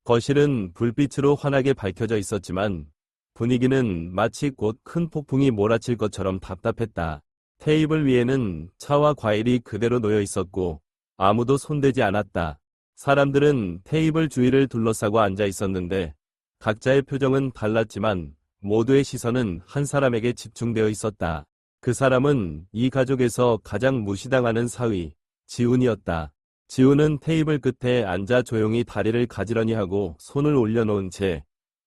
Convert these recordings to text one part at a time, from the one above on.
거실은 불빛으로 환하게 밝혀져 있었지만 분위기는 마치 곧 큰 폭풍이 몰아칠 것처럼 답답했다. 테이블 위에는 차와 과일이 그대로 놓여 있었고 아무도 손대지 않았다. 사람들은 테이블 주위를 둘러싸고 앉아 있었는데 각자의 표정은 달랐지만 모두의 시선은 한 사람에게 집중되어 있었다. 그 사람은 이 가족에서 가장 무시당하는 사위, 지훈이었다. 지훈은 테이블 끝에 앉아 조용히 다리를 가지런히 하고 손을 올려놓은 채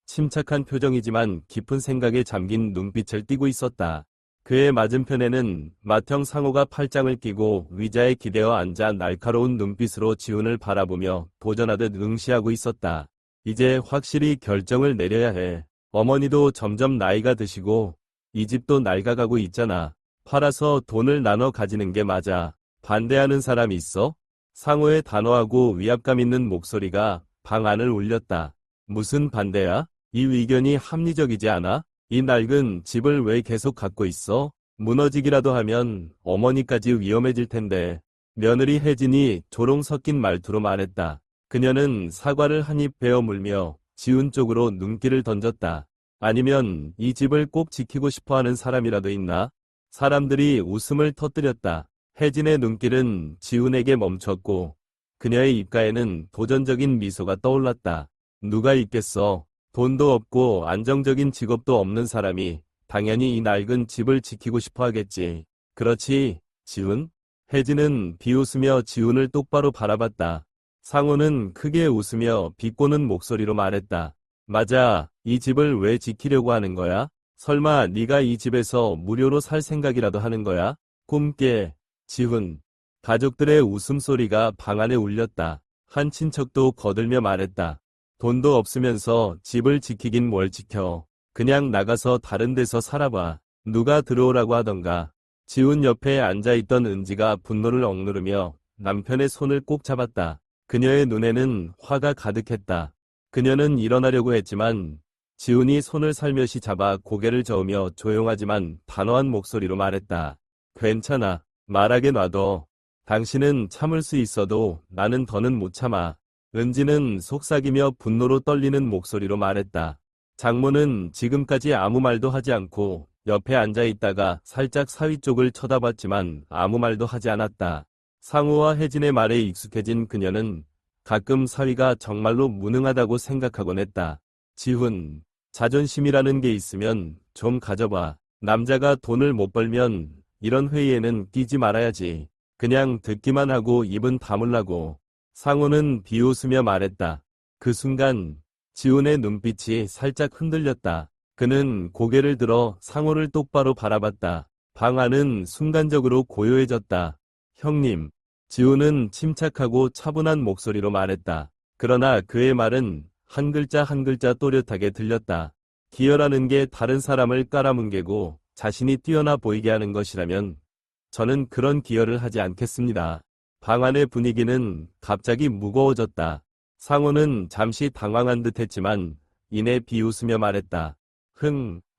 침착한 표정이지만 깊은 생각에 잠긴 눈빛을 띠고 있었다. 그의 맞은편에는 맏형 상호가 팔짱을 끼고 의자에 기대어 앉아 날카로운 눈빛으로 지훈을 바라보며 도전하듯 응시하고 있었다. 이제 확실히 결정을 내려야 해. 어머니도 점점 나이가 드시고 이 집도 낡아가고 있잖아. 팔아서 돈을 나눠 가지는 게 맞아. 반대하는 사람이 있어? 상호의 단호하고 위압감 있는 목소리가 방 안을 울렸다. 무슨 반대야? 이 의견이 합리적이지 않아? 이 낡은 집을 왜 계속 갖고 있어? 무너지기라도 하면 어머니까지 위험해질 텐데. 며느리 혜진이 조롱 섞인 말투로 말했다. 그녀는 사과를 한 입 베어 물며 지훈 쪽으로 눈길을 던졌다. 아니면 이 집을 꼭 지키고 싶어하는 사람이라도 있나? 사람들이 웃음을 터뜨렸다. 혜진의 눈길은 지훈에게 멈췄고 그녀의 입가에는 도전적인 미소가 떠올랐다. 누가 있겠어? 돈도 없고 안정적인 직업도 없는 사람이 당연히 이 낡은 집을 지키고 싶어 하겠지. 그렇지, 지훈? 혜진은 비웃으며 지훈을 똑바로 바라봤다. 상호는 크게 웃으며 비꼬는 목소리로 말했다. 맞아, 이 집을 왜 지키려고 하는 거야? 설마 네가 이 집에서 무료로 살 생각이라도 하는 거야? 꿈깨, 지훈. 가족들의 웃음소리가 방 안에 울렸다. 한 친척도 거들며 말했다. 돈도 없으면서 집을 지키긴 뭘 지켜. 그냥 나가서 다른 데서 살아봐. 누가 들어오라고 하던가. 지훈 옆에 앉아있던 은지가 분노를 억누르며 남편의 손을 꼭 잡았다. 그녀의 눈에는 화가 가득했다. 그녀는 일어나려고 했지만 지훈이 손을 살며시 잡아 고개를 저으며 조용하지만 단호한 목소리로 말했다. 괜찮아. 말하게 놔둬. 당신은 참을 수 있어도 나는 더는 못 참아. 은지는 속삭이며 분노로 떨리는 목소리로 말했다. 장모는 지금까지 아무 말도 하지 않고 옆에 앉아 있다가 살짝 사위 쪽을 쳐다봤지만 아무 말도 하지 않았다. 상우와 혜진의 말에 익숙해진 그녀는 가끔 사위가 정말로 무능하다고 생각하곤 했다. 지훈, 자존심이라는 게 있으면 좀 가져봐. 남자가 돈을 못 벌면 이런 회의에는 끼지 말아야지. 그냥 듣기만 하고 입은 다물라고. 상호는 비웃으며 말했다. 그 순간 지훈의 눈빛이 살짝 흔들렸다. 그는 고개를 들어 상호를 똑바로 바라봤다. 방 안은 순간적으로 고요해졌다. 형님. 지훈은 침착하고 차분한 목소리로 말했다. 그러나 그의 말은 한 글자 한 글자 또렷하게 들렸다. 기여라는 게 다른 사람을 깔아뭉개고 자신이 뛰어나 보이게 하는 것이라면 저는 그런 기여를 하지 않겠습니다. 방 안의 분위기는 갑자기 무거워졌다. 상호는 잠시 당황한 듯 했지만 이내 비웃으며 말했다.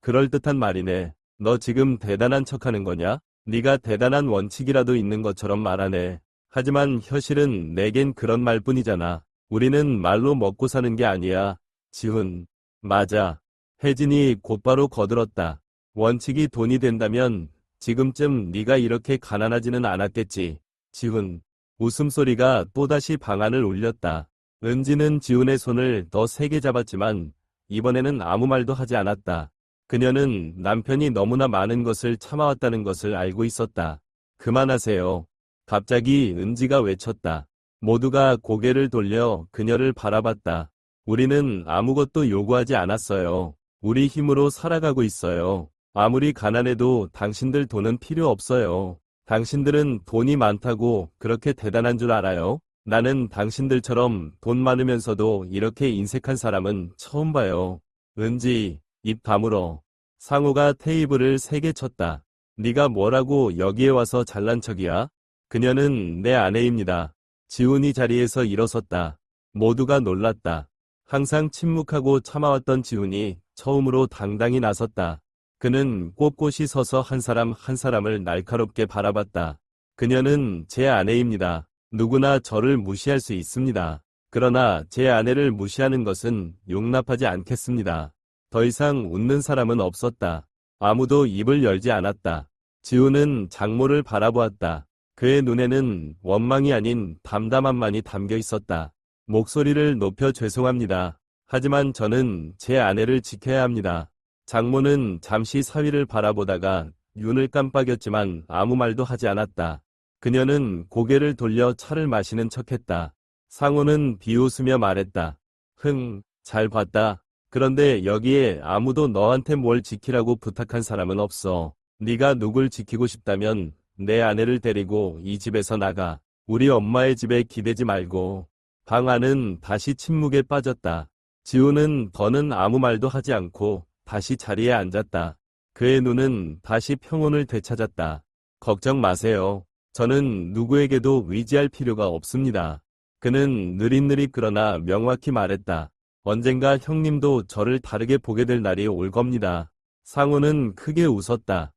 그럴듯한 말이네. 너 지금 대단한 척하는 거냐? 네가 대단한 원칙이라도 있는 것처럼 말하네. 하지만 현실은 내겐 그런 말뿐이잖아. 우리는 말로 먹고 사는 게 아니야. 지훈. 맞아. 혜진이 곧바로 거들었다. 원칙이 돈이 된다면 지금쯤 네가 이렇게 가난하지는 않았겠지. 지훈. 웃음소리가 또다시 방 안을 울렸다. 은지는 지훈의 손을 더 세게 잡았지만 이번에는 아무 말도 하지 않았다. 그녀는 남편이 너무나 많은 것을 참아왔다는 것을 알고 있었다. 그만하세요. 갑자기 은지가 외쳤다. 모두가 고개를 돌려 그녀를 바라봤다. 우리는 아무것도 요구하지 않았어요. 우리 힘으로 살아가고 있어요. 아무리 가난해도 당신들 돈은 필요 없어요. 당신들은 돈이 많다고 그렇게 대단한 줄 알아요? 나는 당신들처럼 돈 많으면서도 이렇게 인색한 사람은 처음 봐요. 은지, 입 다물어. 상호가 테이블을 세게 쳤다. 네가 뭐라고 여기에 와서 잘난 척이야? 그녀는 내 아내입니다. 지훈이 자리에서 일어섰다. 모두가 놀랐다. 항상 침묵하고 참아왔던 지훈이 처음으로 당당히 나섰다. 그는 꼿꼿이 서서 한 사람 한 사람을 날카롭게 바라봤다. 그녀는 제 아내입니다. 누구나 저를 무시할 수 있습니다. 그러나 제 아내를 무시하는 것은 용납하지 않겠습니다. 더 이상 웃는 사람은 없었다. 아무도 입을 열지 않았다. 지우는 장모를 바라보았다. 그의 눈에는 원망이 아닌 담담함만이 담겨 있었다. 목소리를 높여 죄송합니다. 하지만 저는 제 아내를 지켜야 합니다. 장모는 잠시 사위를 바라보다가 눈을 깜빡였지만 아무 말도 하지 않았다. 그녀는 고개를 돌려 차를 마시는 척했다. 상우는 비웃으며 말했다. 잘 봤다. 그런데 여기에 아무도 너한테 뭘 지키라고 부탁한 사람은 없어. 네가 누굴 지키고 싶다면 내 아내를 데리고 이 집에서 나가. 우리 엄마의 집에 기대지 말고. 방 안은 다시 침묵에 빠졌다. 지우는 더는 아무 말도 하지 않고 다시 자리에 앉았다. 그의 눈은 다시 평온을 되찾았다. 걱정 마세요. 저는 누구에게도 의지할 필요가 없습니다. 그는 느릿느릿 그러나 명확히 말했다. 언젠가 형님도 저를 다르게 보게 될 날이 올 겁니다. 상우는 크게 웃었다.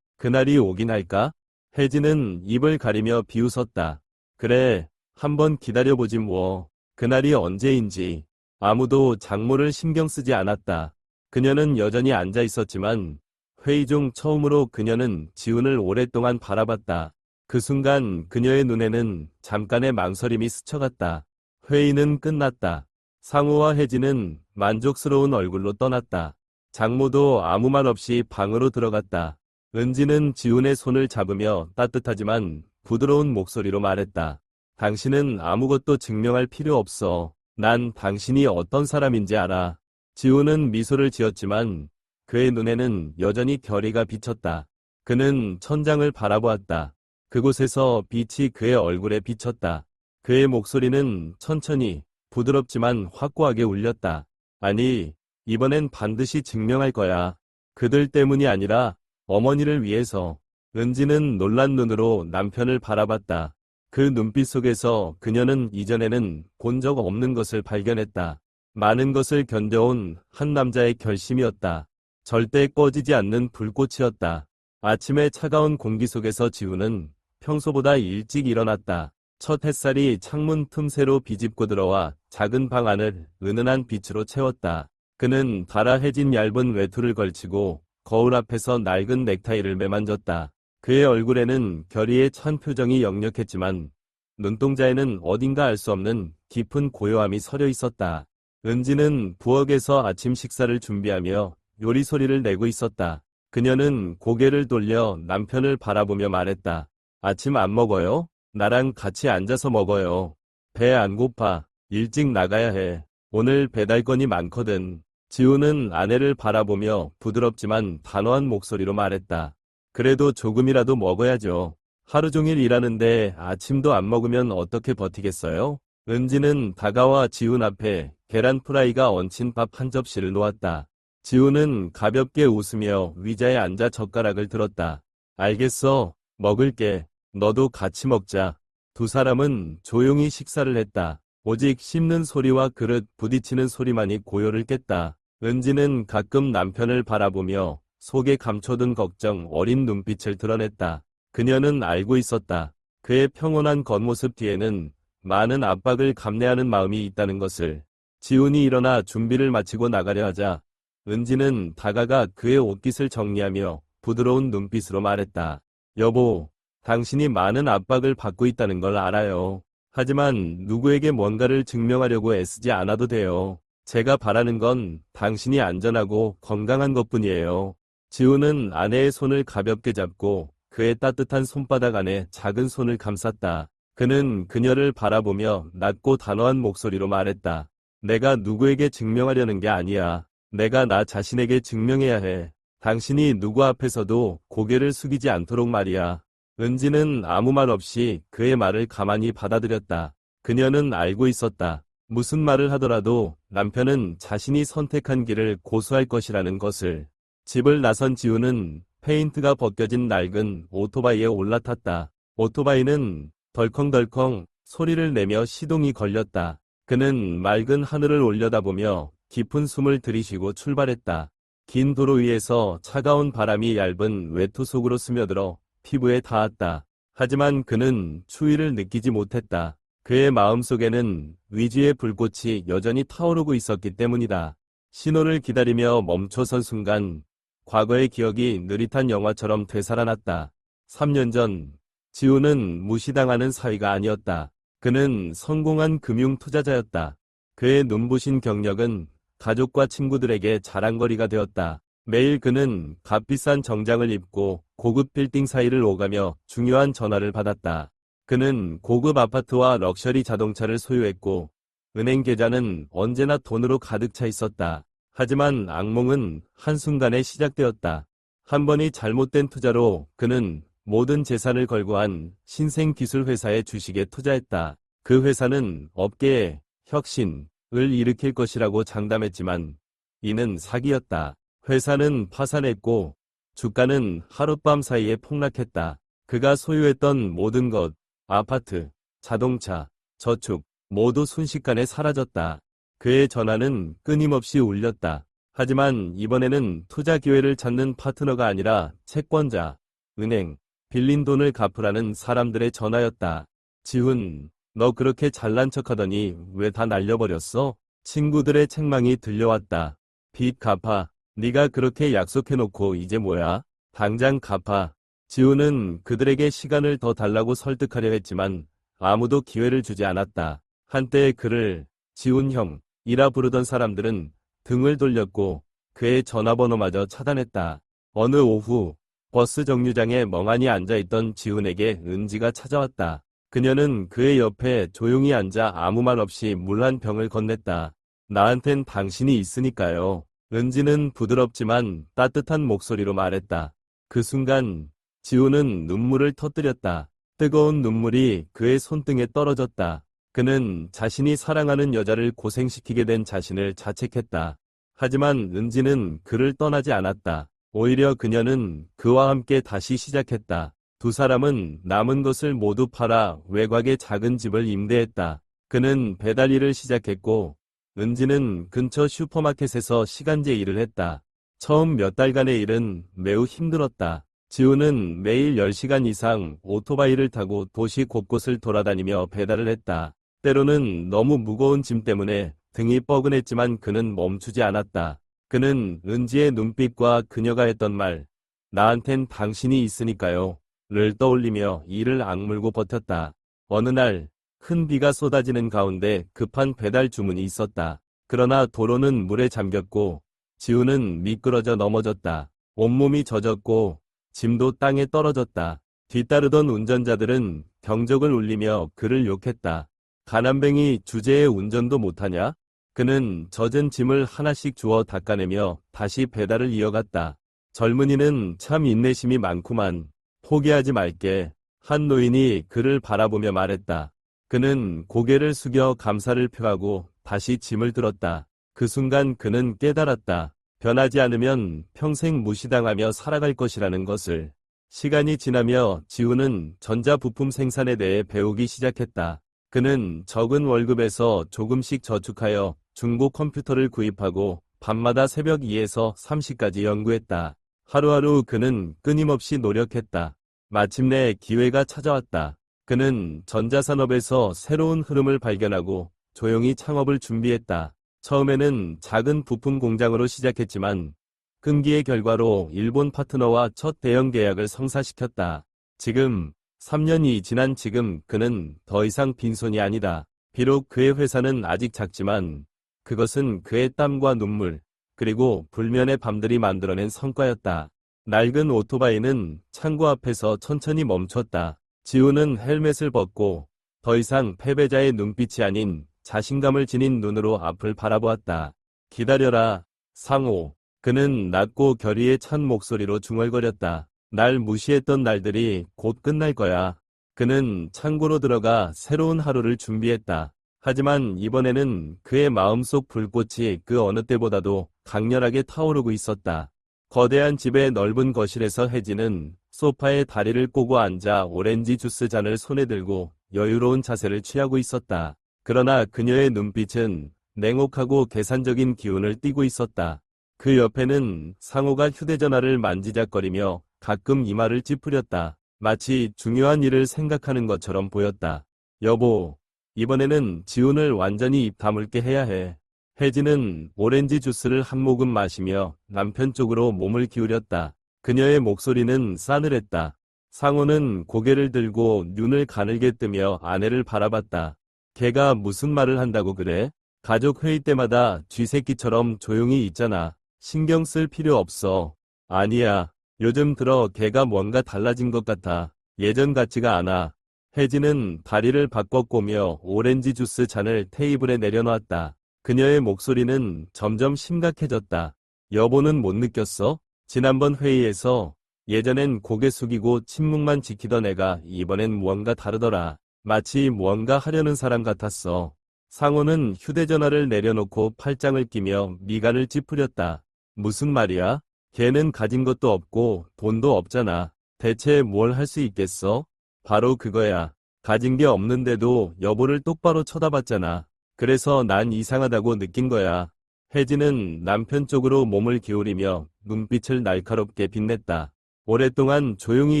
그날이 오긴 할까? 혜진은 입을 가리며 비웃었다. 그래, 한번 기다려보지 뭐. 그날이 언제인지. 아무도 장모를 신경 쓰지 않았다. 그녀는 여전히 앉아 있었지만 회의 중 처음으로 그녀는 지훈을 오랫동안 바라봤다. 그 순간 그녀의 눈에는 잠깐의 망설임이 스쳐갔다. 회의는 끝났다. 상우와 혜진은 만족스러운 얼굴로 떠났다. 장모도 아무 말 없이 방으로 들어갔다. 은지는 지훈의 손을 잡으며 따뜻하지만 부드러운 목소리로 말했다. 당신은 아무것도 증명할 필요 없어. 난 당신이 어떤 사람인지 알아. 지훈은 미소를 지었지만 그의 눈에는 여전히 결의가 비쳤다. 그는 천장을 바라보았다. 그곳에서 빛이 그의 얼굴에 비쳤다. 그의 목소리는 천천히 부드럽지만 확고하게 울렸다. 아니, 이번엔 반드시 증명할 거야. 그들 때문이 아니라 어머니를 위해서. 은지는 놀란 눈으로 남편을 바라봤다. 그 눈빛 속에서 그녀는 이전에는 본 적 없는 것을 발견했다. 많은 것을 견뎌온 한 남자의 결심이었다. 절대 꺼지지 않는 불꽃이었다. 아침의 차가운 공기 속에서 지우는 평소보다 일찍 일어났다. 첫 햇살이 창문 틈새로 비집고 들어와 작은 방 안을 은은한 빛으로 채웠다. 그는 달아해진 얇은 외투를 걸치고 거울 앞에서 낡은 넥타이를 매만졌다. 그의 얼굴에는 결의에 찬 표정이 역력했지만 눈동자에는 어딘가 알 수 없는 깊은 고요함이 서려 있었다. 은지는 부엌에서 아침 식사를 준비하며 요리 소리를 내고 있었다. 그녀는 고개를 돌려 남편을 바라보며 말했다. 아침 안 먹어요? 나랑 같이 앉아서 먹어요. 배 안 고파. 일찍 나가야 해. 오늘 배달 건이 많거든. 지우는 아내를 바라보며 부드럽지만 단호한 목소리로 말했다. 그래도 조금이라도 먹어야죠. 하루 종일 일하는데 아침도 안 먹으면 어떻게 버티겠어요? 은지는 다가와 지훈 앞에 계란 프라이가 얹힌 밥 한 접시를 놓았다. 지훈은 가볍게 웃으며 의자에 앉아 젓가락을 들었다. 알겠어. 먹을게. 너도 같이 먹자. 두 사람은 조용히 식사를 했다. 오직 씹는 소리와 그릇 부딪히는 소리만이 고요를 깼다. 은지는 가끔 남편을 바라보며 속에 감춰둔 걱정 어린 눈빛을 드러냈다. 그녀는 알고 있었다. 그의 평온한 겉모습 뒤에는 많은 압박을 감내하는 마음이 있다는 것을. 지훈이 일어나 준비를 마치고 나가려 하자 은지는 다가가 그의 옷깃을 정리하며 부드러운 눈빛으로 말했다. 여보, 당신이 많은 압박을 받고 있다는 걸 알아요. 하지만 누구에게 뭔가를 증명하려고 애쓰지 않아도 돼요. 제가 바라는 건 당신이 안전하고 건강한 것뿐이에요. 지훈은 아내의 손을 가볍게 잡고 그의 따뜻한 손바닥 안에 작은 손을 감쌌다. 그는 그녀를 바라보며 낮고 단호한 목소리로 말했다. 내가 누구에게 증명하려는 게 아니야. 내가 나 자신에게 증명해야 해. 당신이 누구 앞에서도 고개를 숙이지 않도록 말이야. 은지는 아무 말 없이 그의 말을 가만히 받아들였다. 그녀는 알고 있었다. 무슨 말을 하더라도 남편은 자신이 선택한 길을 고수할 것이라는 것을. 집을 나선 지우는 페인트가 벗겨진 낡은 오토바이에 올라탔다. 오토바이는 덜컹덜컹 소리를 내며 시동이 걸렸다. 그는 맑은 하늘을 올려다보며 깊은 숨을 들이쉬고 출발했다. 긴 도로 위에서 차가운 바람이 얇은 외투 속으로 스며들어 피부에 닿았다. 하지만 그는 추위를 느끼지 못했다. 그의 마음속에는 의지의 불꽃이 여전히 타오르고 있었기 때문이다. 신호를 기다리며 멈춰선 순간 과거의 기억이 느릿한 영화처럼 되살아났다. 3년 전 지우는 무시당하는 사위가 아니었다. 그는 성공한 금융 투자자였다. 그의 눈부신 경력은 가족과 친구들에게 자랑거리가 되었다. 매일 그는 값비싼 정장을 입고 고급 빌딩 사이를 오가며 중요한 전화를 받았다. 그는 고급 아파트와 럭셔리 자동차를 소유했고 은행 계좌는 언제나 돈으로 가득 차 있었다. 하지만 악몽은 한순간에 시작되었다. 한 번이 잘못된 투자로 그는 모든 재산을 걸고 한 신생기술 회사의 주식에 투자했다. 그 회사는 업계에 혁신을 일으킬 것이라고 장담했지만 이는 사기였다. 회사는 파산했고 주가는 하룻밤 사이에 폭락했다. 그가 소유했던 모든 것, 아파트, 자동차, 저축, 모두 순식간에 사라졌다. 그의 전화는 끊임없이 울렸다. 하지만 이번에는 투자 기회를 찾는 파트너가 아니라 채권자, 은행, 빌린 돈을 갚으라는 사람들의 전화였다. 지훈, 너 그렇게 잘난 척하더니 왜 다 날려버렸어? 친구들의 책망이 들려왔다. 빚 갚아. 네가 그렇게 약속해놓고 이제 뭐야? 당장 갚아. 지훈은 그들에게 시간을 더 달라고 설득하려 했지만 아무도 기회를 주지 않았다. 한때 그를 지훈 형이라 부르던 사람들은 등을 돌렸고 그의 전화번호마저 차단했다. 어느 오후 버스 정류장에 멍하니 앉아있던 지훈에게 은지가 찾아왔다. 그녀는 그의 옆에 조용히 앉아 아무 말 없이 물 한 병을 건넸다. 나한텐 당신이 있으니까요. 은지는 부드럽지만 따뜻한 목소리로 말했다. 그 순간 지훈은 눈물을 터뜨렸다. 뜨거운 눈물이 그의 손등에 떨어졌다. 그는 자신이 사랑하는 여자를 고생시키게 된 자신을 자책했다. 하지만 은지는 그를 떠나지 않았다. 오히려 그녀는 그와 함께 다시 시작했다. 두 사람은 남은 것을 모두 팔아 외곽의 작은 집을 임대했다. 그는 배달 일을 시작했고 은지는 근처 슈퍼마켓에서 시간제 일을 했다. 처음 몇 달간의 일은 매우 힘들었다. 지훈은 매일 10시간 이상 오토바이를 타고 도시 곳곳을 돌아다니며 배달을 했다. 때로는 너무 무거운 짐 때문에 등이 뻐근했지만 그는 멈추지 않았다. 그는 은지의 눈빛과 그녀가 했던 말, 나한텐 당신이 있으니까요, 를 떠올리며 이를 악물고 버텼다. 어느 날, 큰 비가 쏟아지는 가운데 급한 배달 주문이 있었다. 그러나 도로는 물에 잠겼고 지훈은 미끄러져 넘어졌다. 온몸이 젖었고 짐도 땅에 떨어졌다. 뒤따르던 운전자들은 경적을 울리며 그를 욕했다. 가난뱅이 주제에 운전도 못하냐? 그는 젖은 짐을 하나씩 주워 닦아내며 다시 배달을 이어갔다. 젊은이는 참 인내심이 많구만. 포기하지 말게. 한 노인이 그를 바라보며 말했다. 그는 고개를 숙여 감사를 표하고 다시 짐을 들었다. 그 순간 그는 깨달았다. 변하지 않으면 평생 무시당하며 살아갈 것이라는 것을. 시간이 지나며 지훈은 전자부품 생산에 대해 배우기 시작했다. 그는 적은 월급에서 조금씩 저축하여 중고 컴퓨터를 구입하고 밤마다 새벽 2에서 3시까지 연구했다. 하루하루 그는 끊임없이 노력했다. 마침내 기회가 찾아왔다. 그는 전자산업에서 새로운 흐름을 발견하고 조용히 창업을 준비했다. 처음에는 작은 부품 공장으로 시작했지만 끈기의 결과로 일본 파트너와 첫 대형 계약을 성사시켰다. 지금 3년이 지난 지금 그는 더 이상 빈손이 아니다. 비록 그의 회사는 아직 작지만 그것은 그의 땀과 눈물 그리고 불면의 밤들이 만들어낸 성과였다. 낡은 오토바이는 창고 앞에서 천천히 멈췄다. 지훈은 헬멧을 벗고 더 이상 패배자의 눈빛이 아닌 자신감을 지닌 눈으로 앞을 바라보았다. 기다려라, 상호. 그는 낮고 결의에 찬 목소리로 중얼거렸다. 날 무시했던 날들이 곧 끝날 거야. 그는 창고로 들어가 새로운 하루를 준비했다. 하지만 이번에는 그의 마음속 불꽃이 그 어느 때보다도 강렬하게 타오르고 있었다. 거대한 집의 넓은 거실에서 혜진은 소파에 다리를 꼬고 앉아 오렌지 주스 잔을 손에 들고 여유로운 자세를 취하고 있었다. 그러나 그녀의 눈빛은 냉혹하고 계산적인 기운을 띠고 있었다. 그 옆에는 상호가 휴대전화를 만지작거리며 가끔 이마를 찌푸렸다. 마치 중요한 일을 생각하는 것처럼 보였다. 여보, 이번에는 지훈을 완전히 입 다물게 해야 해. 혜진은 오렌지 주스를 한 모금 마시며 남편 쪽으로 몸을 기울였다. 그녀의 목소리는 싸늘했다. 상호는 고개를 들고 눈을 가늘게 뜨며 아내를 바라봤다. 걔가 무슨 말을 한다고 그래? 가족 회의 때마다 쥐새끼처럼 조용히 있잖아. 신경 쓸 필요 없어. 아니야. 요즘 들어 걔가 뭔가 달라진 것 같아. 예전 같지가 않아. 혜진은 다리를 바꿔 꼬며 오렌지 주스 잔을 테이블에 내려놓았다. 그녀의 목소리는 점점 심각해졌다. 여보는 못 느꼈어? 지난번 회의에서 예전엔 고개 숙이고 침묵만 지키던 애가 이번엔 무언가 다르더라. 마치 무언가 하려는 사람 같았어. 상호는 휴대전화를 내려놓고 팔짱을 끼며 미간을 찌푸렸다. 무슨 말이야? 걔는 가진 것도 없고 돈도 없잖아. 대체 뭘 할 수 있겠어? 바로 그거야. 가진 게 없는데도 여보를 똑바로 쳐다봤잖아. 그래서 난 이상하다고 느낀 거야. 혜진은 남편 쪽으로 몸을 기울이며 눈빛을 날카롭게 빛냈다. 오랫동안 조용히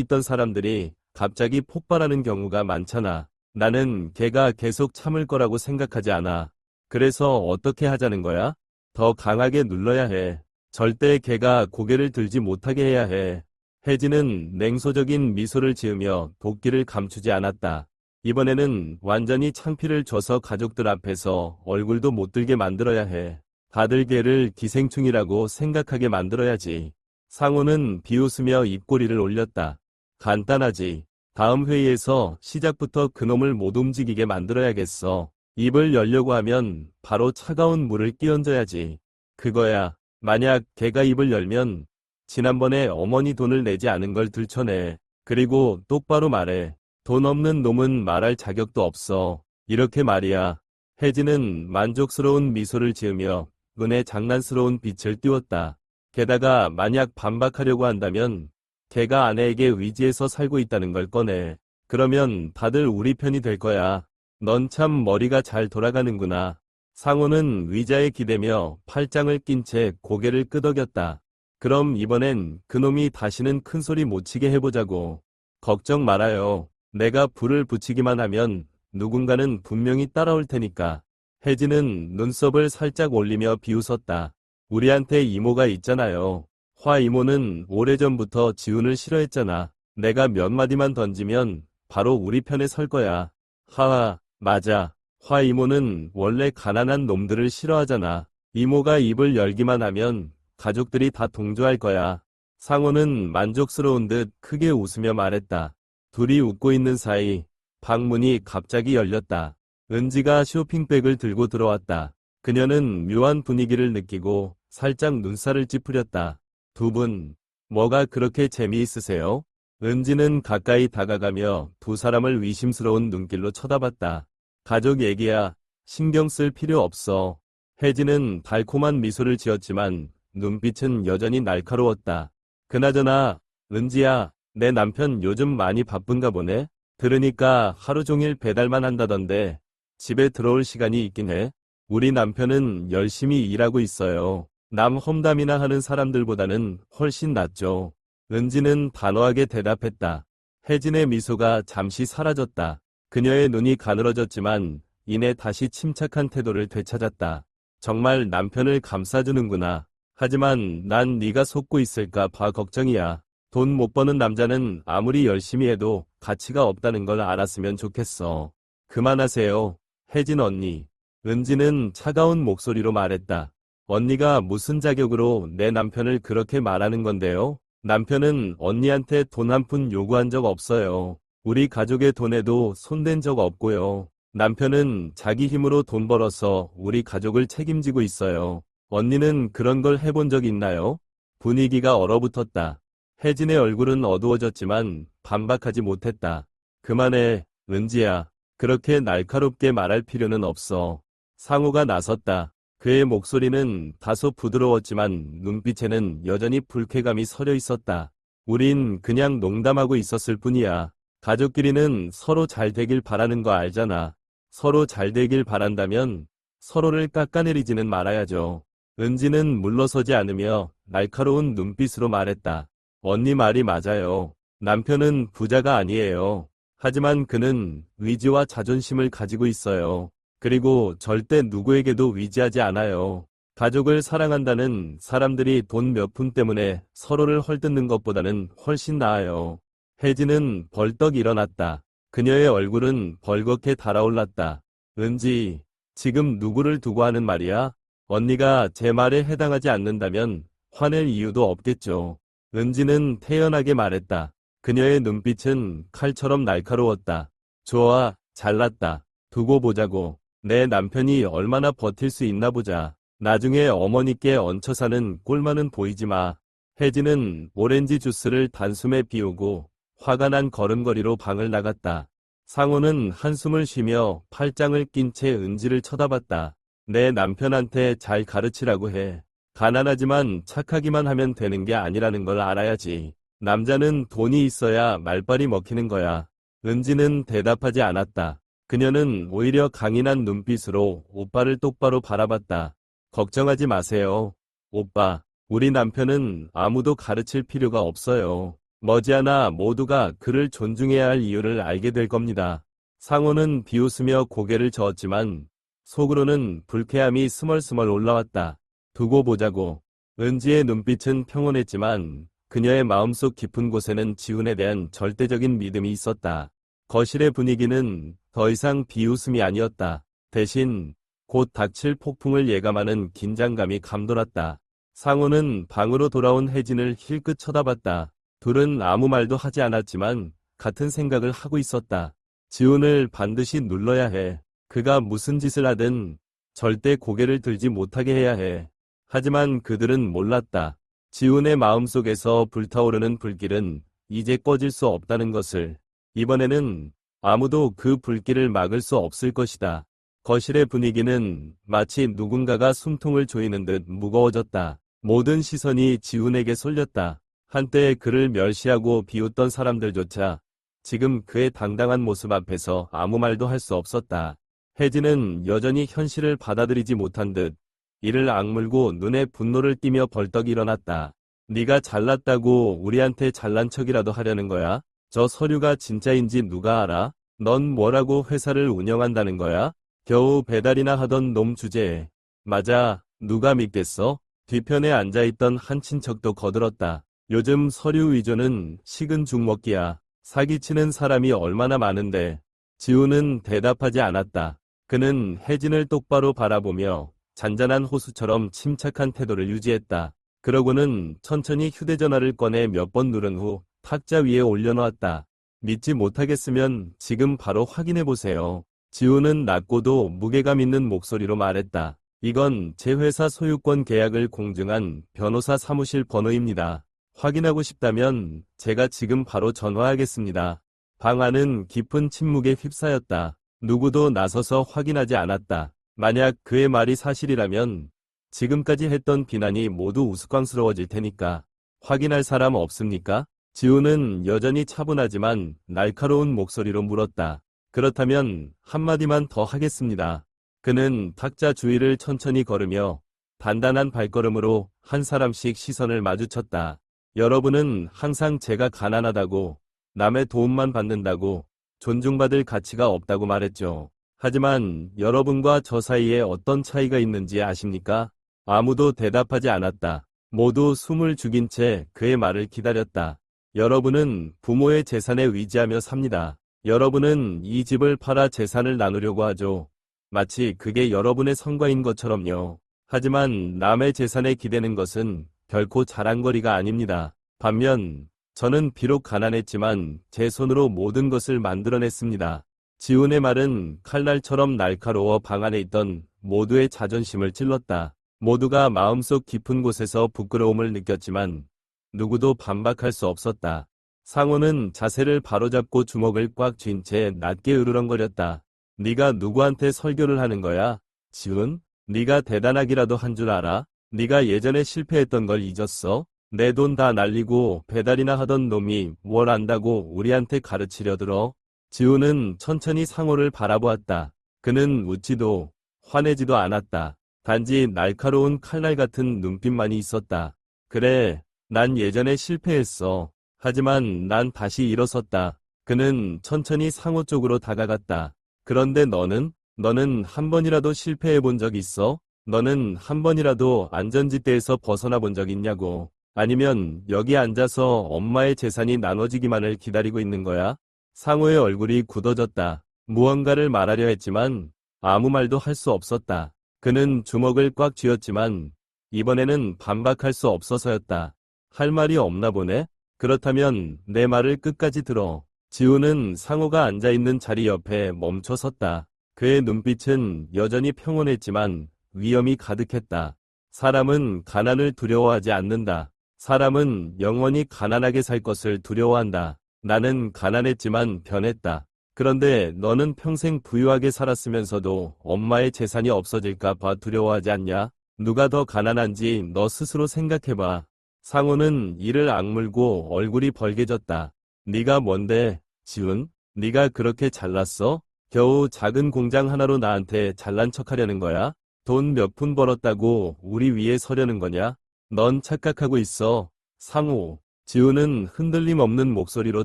있던 사람들이 갑자기 폭발하는 경우가 많잖아. 나는 걔가 계속 참을 거라고 생각하지 않아. 그래서 어떻게 하자는 거야? 더 강하게 눌러야 해. 절대 걔가 고개를 들지 못하게 해야 해. 혜진은 냉소적인 미소를 지으며 도끼를 감추지 않았다. 이번에는 완전히 창피를 줘서 가족들 앞에서 얼굴도 못 들게 만들어야 해. 다들 걔를 기생충이라고 생각하게 만들어야지. 상호는 비웃으며 입꼬리를 올렸다. 간단하지. 다음 회의에서 시작부터 그놈을 못 움직이게 만들어야겠어. 입을 열려고 하면 바로 차가운 물을 끼얹어야지. 그거야. 만약 걔가 입을 열면 지난번에 어머니 돈을 내지 않은 걸 들춰내. 그리고 똑바로 말해. 돈 없는 놈은 말할 자격도 없어. 이렇게 말이야. 혜진은 만족스러운 미소를 지으며 눈에 장난스러운 빛을 띄웠다. 게다가 만약 반박하려고 한다면 걔가 아내에게 의지해서 살고 있다는 걸 꺼내. 그러면 다들 우리 편이 될 거야. 넌 참 머리가 잘 돌아가는구나. 상호는 의자에 기대며 팔짱을 낀 채 고개를 끄덕였다. 그럼 이번엔 그놈이 다시는 큰 소리 못 치게 해보자고. 걱정 말아요. 내가 불을 붙이기만 하면 누군가는 분명히 따라올 테니까. 혜진은 눈썹을 살짝 올리며 비웃었다. 우리한테 이모가 있잖아요. 화 이모는 오래전부터 지훈을 싫어했잖아. 내가 몇 마디만 던지면 바로 우리 편에 설 거야. 하하, 맞아. 화 이모는 원래 가난한 놈들을 싫어하잖아. 이모가 입을 열기만 하면 가족들이 다 동조할 거야. 상호는 만족스러운 듯 크게 웃으며 말했다. 둘이 웃고 있는 사이 방문이 갑자기 열렸다. 은지가 쇼핑백을 들고 들어왔다. 그녀는 묘한 분위기를 느끼고 살짝 눈살을 찌푸렸다. 두 분, 뭐가 그렇게 재미있으세요? 은지는 가까이 다가가며 두 사람을 의심스러운 눈길로 쳐다봤다. 가족 얘기야. 신경 쓸 필요 없어. 혜진은 달콤한 미소를 지었지만 눈빛은 여전히 날카로웠다. 그나저나, 은지야, 내 남편 요즘 많이 바쁜가 보네? 들으니까 하루 종일 배달만 한다던데 집에 들어올 시간이 있긴 해. 우리 남편은 열심히 일하고 있어요. 남 험담이나 하는 사람들보다는 훨씬 낫죠. 은지는 단호하게 대답했다. 혜진의 미소가 잠시 사라졌다. 그녀의 눈이 가늘어졌지만 이내 다시 침착한 태도를 되찾았다. 정말 남편을 감싸주는구나. 하지만 난 네가 속고 있을까 봐 걱정이야. 돈 못 버는 남자는 아무리 열심히 해도 가치가 없다는 걸 알았으면 좋겠어. 그만하세요. 혜진 언니. 은지는 차가운 목소리로 말했다. 언니가 무슨 자격으로 내 남편을 그렇게 말하는 건데요? 남편은 언니한테 돈 한 푼 요구한 적 없어요. 우리 가족의 돈에도 손댄 적 없고요. 남편은 자기 힘으로 돈 벌어서 우리 가족을 책임지고 있어요. 언니는 그런 걸 해본 적 있나요? 분위기가 얼어붙었다. 혜진의 얼굴은 어두워졌지만 반박하지 못했다. 그만해, 은지야. 그렇게 날카롭게 말할 필요는 없어. 상호가 나섰다. 그의 목소리는 다소 부드러웠지만 눈빛에는 여전히 불쾌감이 서려 있었다. 우린 그냥 농담하고 있었을 뿐이야. 가족끼리는 서로 잘 되길 바라는 거 알잖아. 서로 잘 되길 바란다면 서로를 깎아내리지는 말아야죠. 은지는 물러서지 않으며 날카로운 눈빛으로 말했다. 언니 말이 맞아요. 남편은 부자가 아니에요. 하지만 그는 의지와 자존심을 가지고 있어요. 그리고 절대 누구에게도 위지하지 않아요. 가족을 사랑한다는 사람들이 돈 몇 푼 때문에 서로를 헐뜯는 것보다는 훨씬 나아요. 혜진은 벌떡 일어났다. 그녀의 얼굴은 벌겋게 달아올랐다. 은지, 지금 누구를 두고 하는 말이야? 언니가 제 말에 해당하지 않는다면 화낼 이유도 없겠죠. 은지는 태연하게 말했다. 그녀의 눈빛은 칼처럼 날카로웠다. 좋아, 잘났다. 두고 보자고. 내 남편이 얼마나 버틸 수 있나 보자. 나중에 어머니께 얹혀 사는 꼴만은 보이지 마. 혜진은 오렌지 주스를 단숨에 비우고 화가 난 걸음걸이로 방을 나갔다. 상호는 한숨을 쉬며 팔짱을 낀 채 은지를 쳐다봤다. 내 남편한테 잘 가르치라고 해. 가난하지만 착하기만 하면 되는 게 아니라는 걸 알아야지. 남자는 돈이 있어야 말빨이 먹히는 거야. 은지는 대답하지 않았다. 그녀는 오히려 강인한 눈빛으로 오빠를 똑바로 바라봤다. 걱정하지 마세요. 오빠, 우리 남편은 아무도 가르칠 필요가 없어요. 머지않아 모두가 그를 존중해야 할 이유를 알게 될 겁니다. 상호는 비웃으며 고개를 저었지만 속으로는 불쾌함이 스멀스멀 올라왔다. 두고 보자고. 은지의 눈빛은 평온했지만 그녀의 마음속 깊은 곳에는 지훈에 대한 절대적인 믿음이 있었다. 거실의 분위기는 더 이상 비웃음이 아니었다. 대신 곧 닥칠 폭풍을 예감하는 긴장감이 감돌았다. 상호는 방으로 돌아온 혜진을 힐끗 쳐다봤다. 둘은 아무 말도 하지 않았지만 같은 생각을 하고 있었다. 지훈을 반드시 눌러야 해. 그가 무슨 짓을 하든 절대 고개를 들지 못하게 해야 해. 하지만 그들은 몰랐다. 지훈의 마음속에서 불타오르는 불길은 이제 꺼질 수 없다는 것을. 이번에는 아무도 그 불길을 막을 수 없을 것이다. 거실의 분위기는 마치 누군가가 숨통을 조이는 듯 무거워졌다. 모든 시선이 지훈에게 쏠렸다. 한때 그를 멸시하고 비웃던 사람들조차 지금 그의 당당한 모습 앞에서 아무 말도 할 수 없었다. 혜진은 여전히 현실을 받아들이지 못한 듯 이를 악물고 눈에 분노를 띠며 벌떡 일어났다. 네가 잘났다고 우리한테 잘난 척이라도 하려는 거야? 저 서류가 진짜인지 누가 알아? 넌 뭐라고 회사를 운영한다는 거야? 겨우 배달이나 하던 놈 주제에. 맞아, 누가 믿겠어? 뒤편에 앉아있던 한 친척도 거들었다. 요즘 서류 위조는 식은 죽 먹기야. 사기치는 사람이 얼마나 많은데. 지훈은 대답하지 않았다. 그는 혜진을 똑바로 바라보며 잔잔한 호수처럼 침착한 태도를 유지했다. 그러고는 천천히 휴대전화를 꺼내 몇 번 누른 후 탁자 위에 올려놓았다. 믿지 못하겠으면 지금 바로 확인해보세요. 지훈은 낮고도 무게감 있는 목소리로 말했다. 이건 제 회사 소유권 계약을 공증한 변호사 사무실 번호입니다. 확인하고 싶다면 제가 지금 바로 전화하겠습니다. 방 안은 깊은 침묵에 휩싸였다. 누구도 나서서 확인하지 않았다. 만약 그의 말이 사실이라면 지금까지 했던 비난이 모두 우스꽝스러워질 테니까. 확인할 사람 없습니까? 지훈은 여전히 차분하지만 날카로운 목소리로 물었다. 그렇다면 한마디만 더 하겠습니다. 그는 탁자 주위를 천천히 걸으며 단단한 발걸음으로 한 사람씩 시선을 마주쳤다. 여러분은 항상 제가 가난하다고, 남의 도움만 받는다고, 존중받을 가치가 없다고 말했죠. 하지만 여러분과 저 사이에 어떤 차이가 있는지 아십니까? 아무도 대답하지 않았다. 모두 숨을 죽인 채 그의 말을 기다렸다. 여러분은 부모의 재산에 의지하며 삽니다. 여러분은 이 집을 팔아 재산을 나누려고 하죠. 마치 그게 여러분의 성과인 것처럼요. 하지만 남의 재산에 기대는 것은 결코 자랑거리가 아닙니다. 반면 저는 비록 가난했지만 제 손으로 모든 것을 만들어냈습니다. 지훈의 말은 칼날처럼 날카로워 방 안에 있던 모두의 자존심을 찔렀다. 모두가 마음속 깊은 곳에서 부끄러움을 느꼈지만 누구도 반박할 수 없었다. 상호는 자세를 바로잡고 주먹을 꽉 쥔 채 낮게 으르렁거렸다. 네가 누구한테 설교를 하는 거야? 지훈? 네가 대단하기라도 한 줄 알아? 네가 예전에 실패했던 걸 잊었어? 내 돈 다 날리고 배달이나 하던 놈이 뭘 안다고 우리한테 가르치려 들어? 지훈은 천천히 상호를 바라보았다. 그는 웃지도 화내지도 않았다. 단지 날카로운 칼날 같은 눈빛만이 있었다. 그래, 난 예전에 실패했어. 하지만 난 다시 일어섰다. 그는 천천히 상호 쪽으로 다가갔다. 그런데 너는 한 번이라도 실패해 본 적 있어? 너는 한 번이라도 안전지대에서 벗어나 본 적 있냐고. 아니면 여기 앉아서 엄마의 재산이 나눠지기만을 기다리고 있는 거야? 상호의 얼굴이 굳어졌다. 무언가를 말하려 했지만 아무 말도 할 수 없었다. 그는 주먹을 꽉 쥐었지만 이번에는 반박할 수 없어서였다. 할 말이 없나 보네? 그렇다면 내 말을 끝까지 들어. 지우는 상호가 앉아있는 자리 옆에 멈춰 섰다. 그의 눈빛은 여전히 평온했지만 위험이 가득했다. 사람은 가난을 두려워하지 않는다. 사람은 영원히 가난하게 살 것을 두려워한다. 나는 가난했지만 변했다. 그런데 너는 평생 부유하게 살았으면서도 엄마의 재산이 없어질까 봐 두려워하지 않냐? 누가 더 가난한지 너 스스로 생각해봐. 상호는 이를 악물고 얼굴이 벌개졌다. 네가 뭔데, 지훈? 네가 그렇게 잘났어? 겨우 작은 공장 하나로 나한테 잘난 척하려는 거야? 돈 몇 푼 벌었다고 우리 위에 서려는 거냐? 넌 착각하고 있어. 상호. 지훈은 흔들림 없는 목소리로